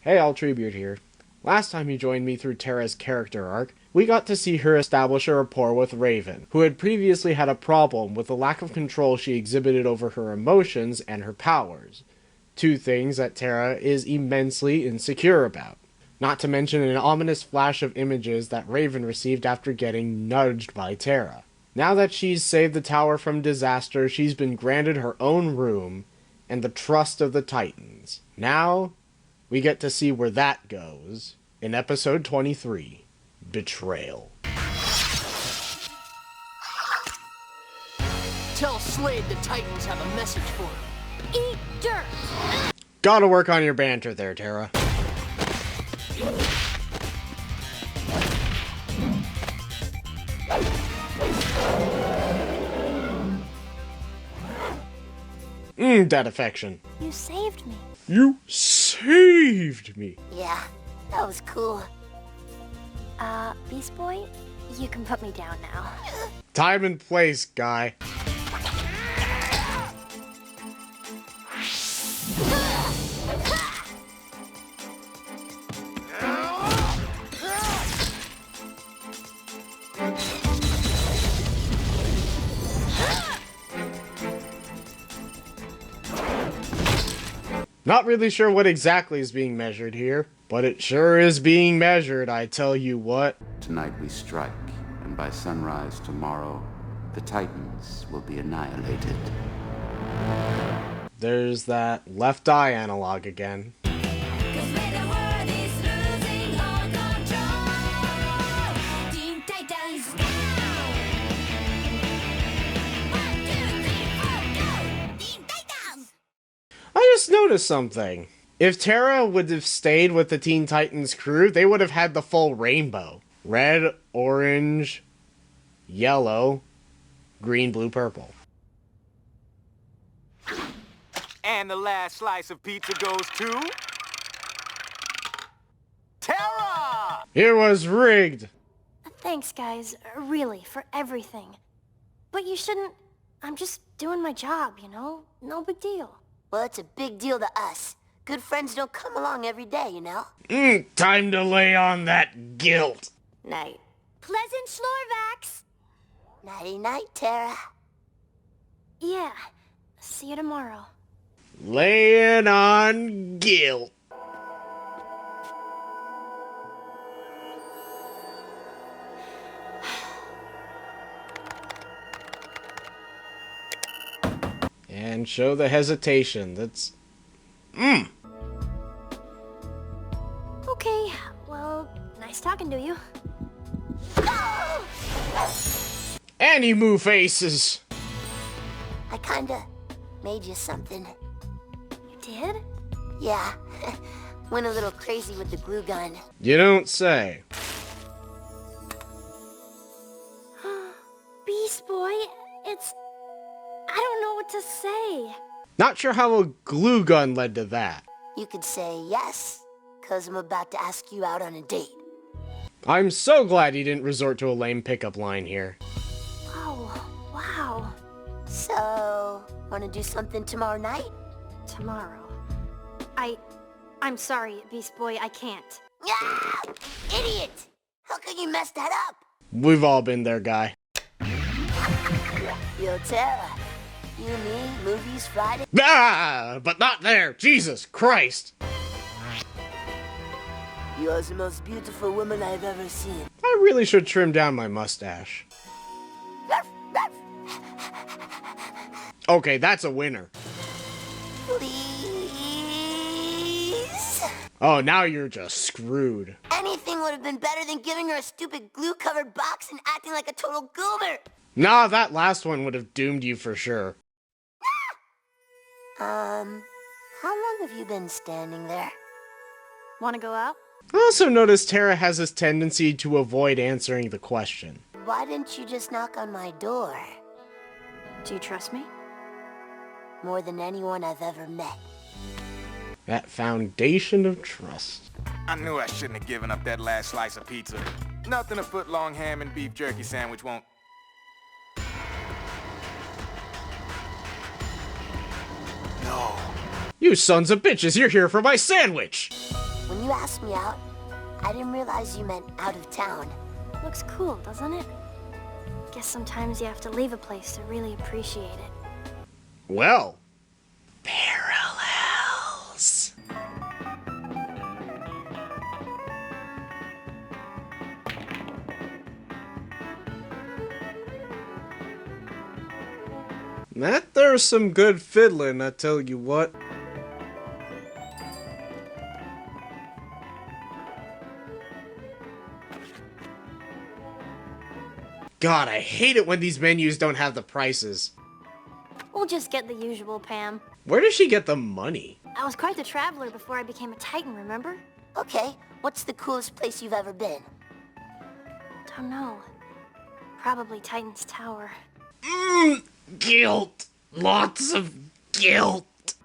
Hey, all Trebird here. Last time you joined me through Terra's character arc, we got to see her establish a rapport with Raven, who had previously had a problem with the lack of control she exhibited over her emotions and her powers. Two things that Terra is immensely insecure about. Not to mention an ominous flash of images that Raven received after getting nudged by Terra. Now that she's saved the tower from disaster, she's been granted her own room and the trust of the Titans. Now, we get to see where that goes in episode 23, Betrayal. Tell Slade the Titans have a message for him. Eat dirt! Gotta work on your banter there, Terra. That affection. You saved me. You saved me. Yeah, that was cool. Beast Boy, you can put me down now. Time and place, guy. Not really sure what exactly is being measured here, but it sure is being measured, I tell you what. Tonight we strike, and by sunrise tomorrow, the Titans will be annihilated. There's that left eye analog again. I just noticed something. If Terra would have stayed with the Teen Titans crew, they would have had the full rainbow. Red, orange, yellow, green, blue, purple. And the last slice of pizza goes to... Terra! It was rigged. Thanks, guys, really, for everything. But you shouldn't... I'm just doing my job, you know? No big deal. Well, it's a big deal to us. Good friends don't come along every day, you know? Time to lay on that guilt. Night. Pleasant Schlorvax! Nighty-night, Terra. Yeah, see you tomorrow. Laying on guilt. And show the hesitation. That's... Okay, well, nice talking to you. Animu faces! I kinda made you something. You did? Yeah. Went a little crazy with the glue gun. You don't say. Beast Boy, it's... I don't know what to say. Not sure how a glue gun led to that. You could say yes, 'cause I'm about to ask you out on a date. I'm so glad he didn't resort to a lame pickup line here. Oh, wow. So, wanna do something tomorrow night? Tomorrow. I'm sorry, Beast Boy, I can't. Ah! Idiot! How could you mess that up? We've all been there, guy. Yo, Terra. You, me, movies Friday? Ah! But not there! Jesus Christ! You're the most beautiful woman I've ever seen. I really should trim down my mustache. Okay, that's a winner. Please? Oh, now you're just screwed. Anything would have been better than giving her a stupid glue-covered box and acting like a total goober. Nah, that last one would have doomed you for sure. How long have you been standing there? Wanna go out? I also noticed Terra has this tendency to avoid answering the question. Why didn't you just knock on my door? Do you trust me? More than anyone I've ever met. That foundation of trust. I knew I shouldn't have given up that last slice of pizza. Nothing a foot-long ham and beef jerky sandwich won't... No. You sons of bitches, you're here for my sandwich! When you asked me out, I didn't realize you meant out of town. Looks cool, doesn't it? Guess sometimes you have to leave a place to really appreciate it. Well, parallels. That there's some good fiddling, I tell you what. God, I hate it when these menus don't have the prices. We'll just get the usual, Pam. Where does she get the money? I was quite the traveler before I became a Titan, remember? Okay, what's the coolest place you've ever been? Don't know. Probably Titan's Tower. Guilt. Lots of guilt.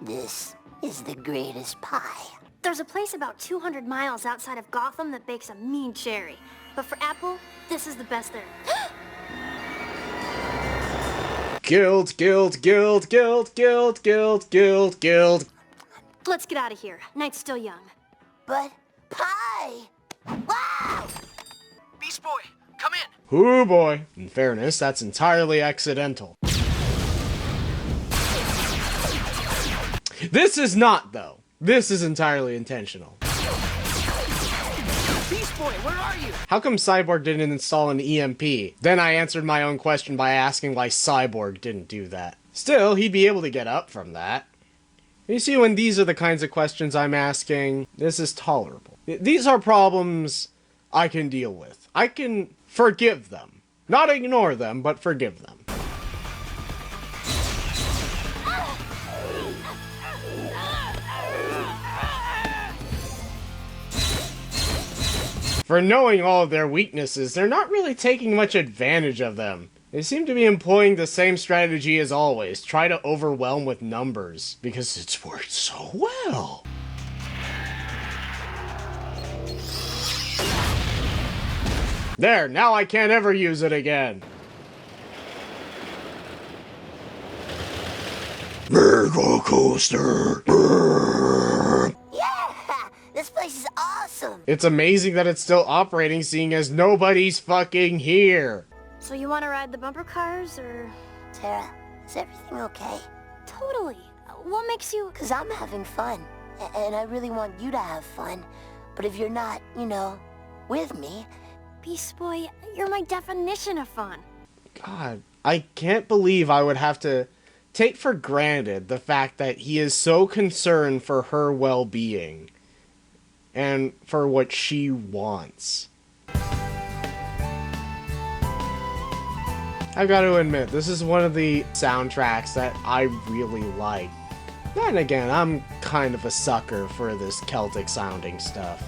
This is the greatest pie. There's a place about 200 miles outside of Gotham that bakes a mean cherry. But for Apple, this is the best there. Guilt, guilt, guilt, guilt, guilt, guilt, guilt, guilt. Let's get out of here. Night's still young. But pie! Wow! Beast Boy, come in. Hoo boy. In fairness, that's entirely accidental. This is not, though. This is entirely intentional. Beast Boy, where are you? How come Cyborg didn't install an EMP? Then I answered my own question by asking why Cyborg didn't do that. Still, he'd be able to get up from that. You see, when these are the kinds of questions I'm asking, this is tolerable. These are problems I can deal with. I can forgive them. Not ignore them, but forgive them. For knowing all of their weaknesses, they're not really taking much advantage of them. They seem to be employing the same strategy as always, try to overwhelm with numbers, because it's worked so well. There, now I can't ever use it again. Mega coaster. Yeah! This place is awesome! It's amazing that it's still operating, seeing as nobody's fucking here. So you want to ride the bumper cars, or...? Tara, is everything okay? Totally. What makes you... Because I'm having fun, and I really want you to have fun. But if you're not, you know, with me... Beast Boy, you're my definition of fun. God, I can't believe I would have to take for granted the fact that he is so concerned for her well-being and for what she wants. I've got to admit, this is one of the soundtracks that I really like. Then again, I'm kind of a sucker for this Celtic-sounding stuff.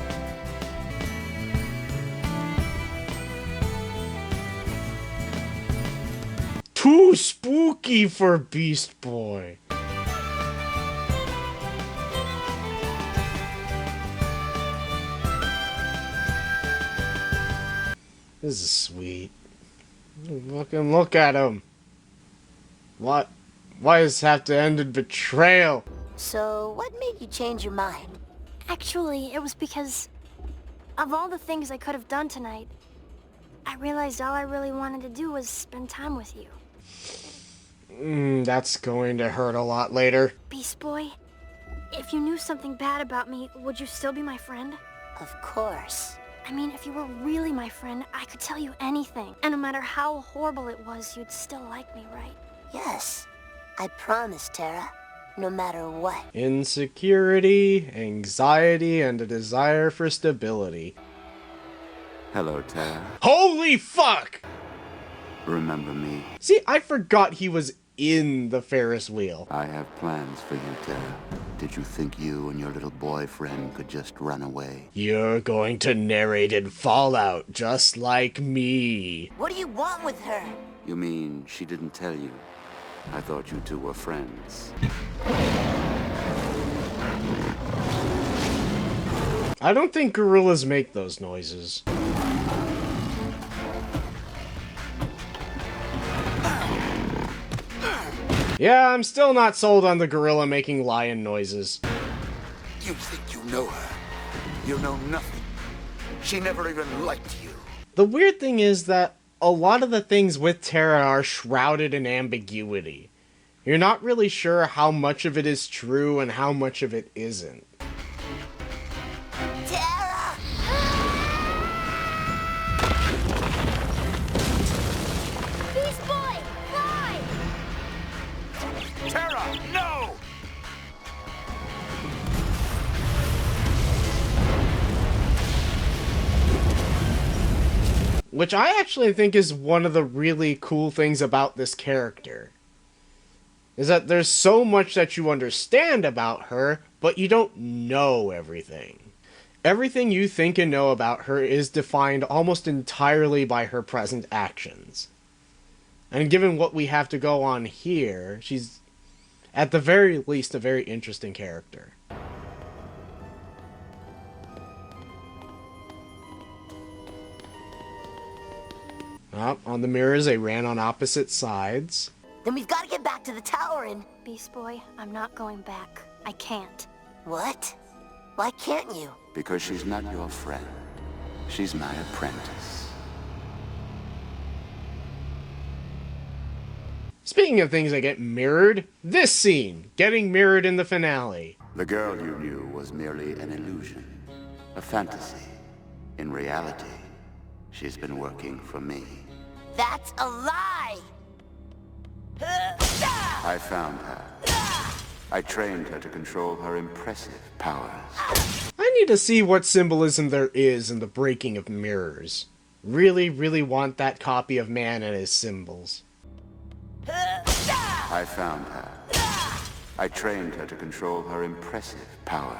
Too spooky for Beast Boy. This is sweet. Fucking look at him. What? Why does it have to end in betrayal? So, what made you change your mind? Actually, it was because of all the things I could have done tonight, I realized all I really wanted to do was spend time with you. That's going to hurt a lot later. Beast Boy, if you knew something bad about me, would you still be my friend? Of course. I mean, if you were really my friend, I could tell you anything. And no matter how horrible it was, you'd still like me, right? Yes. I promise, Tara. No matter what. Insecurity, anxiety, and a desire for stability. Hello, Tara. Holy fuck! Remember me? See, I forgot he was in the Ferris wheel. I have plans for you, Tara. Did you think you and your little boyfriend could just run away? You're going to narrate in Fallout, just like me. What do you want with her? You mean she didn't tell you? I thought you two were friends. I don't think gorillas make those noises. Yeah, I'm still not sold on the gorilla making lion noises. You think you know her? You know nothing. She never even liked you. The weird thing is that a lot of the things with Tara are shrouded in ambiguity. You're not really sure how much of it is true and how much of it isn't. Tara! Beast Boy, fly! Tara, no! Which I actually think is one of the really cool things about this character. Is that there's so much that you understand about her, but you don't know everything. Everything you think and know about her is defined almost entirely by her present actions. And given what we have to go on here, she's, at the very least, a very interesting character. On the mirrors, they ran on opposite sides. Then we've got to get back to the tower and... Beast Boy, I'm not going back. I can't. What? Why can't you? Because she's not your friend. She's my apprentice. Speaking of things that get mirrored, this scene, getting mirrored in the finale. The girl you knew was merely an illusion, a fantasy. In reality, she's been working for me. That's a lie! I found her. I trained her to control her impressive powers. I need to see what symbolism there is in the breaking of mirrors. Really, really want that copy of man and his symbols. I found her. I trained her to control her impressive powers.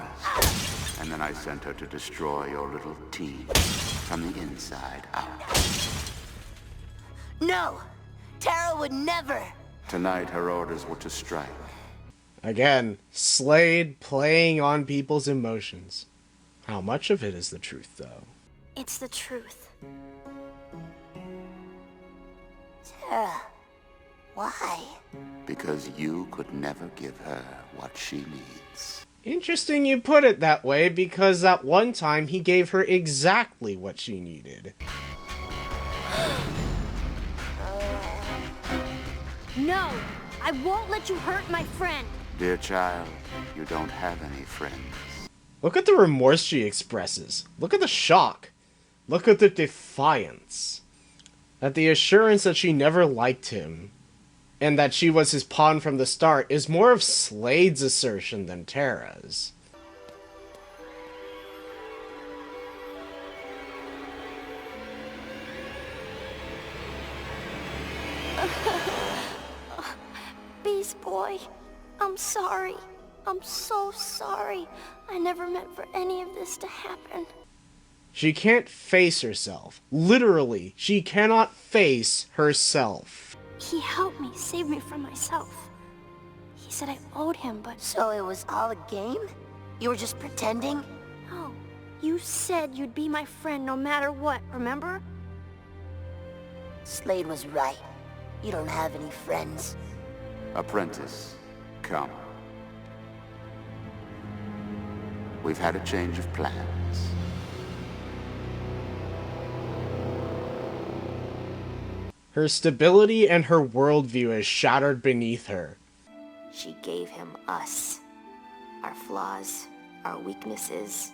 And then I sent her to destroy your little team from the inside out. No! Tara would never! Tonight her orders were to strike. Again, Slade playing on people's emotions. How much of it is the truth, though? It's the truth. Tara, why? Because you could never give her what she needs. Interesting you put it that way, because at one time he gave her exactly what she needed. No! I won't let you hurt my friend! Dear child, you don't have any friends. Look at the remorse she expresses. Look at the shock. Look at the defiance. At the assurance that she never liked him, and that she was his pawn from the start, is more of Slade's assertion than Tara's. Beast Boy, I'm sorry. I'm so sorry. I never meant for any of this to happen. She can't face herself. Literally, she cannot face herself. He helped me, saved me from myself. He said I owed him, but So it was all a game? You were just pretending? no. You said you'd be my friend no matter what, remember? Slade was right. You don't have any friends. Apprentice, come. We've had a change of plans. Her stability and her worldview is shattered beneath her. She gave him us. Our flaws, our weaknesses,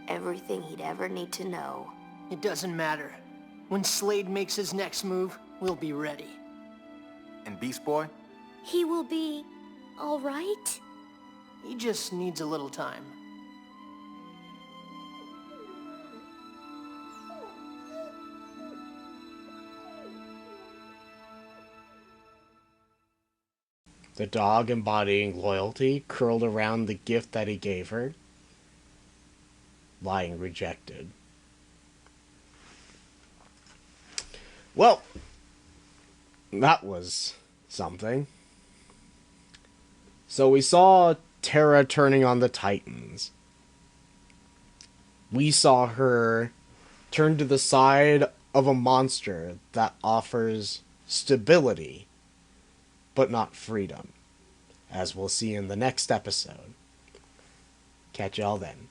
everything he'd ever need to know. It doesn't matter. When Slade makes his next move, we'll be ready. And Beast Boy? He will be all right? He just needs a little time. The dog embodying loyalty curled around the gift that he gave her, lying rejected. Well, that was something. So we saw Tara turning on the Titans. We saw her turn to the side of a monster that offers stability, but not freedom. as we'll see in the next episode. Catch y'all then.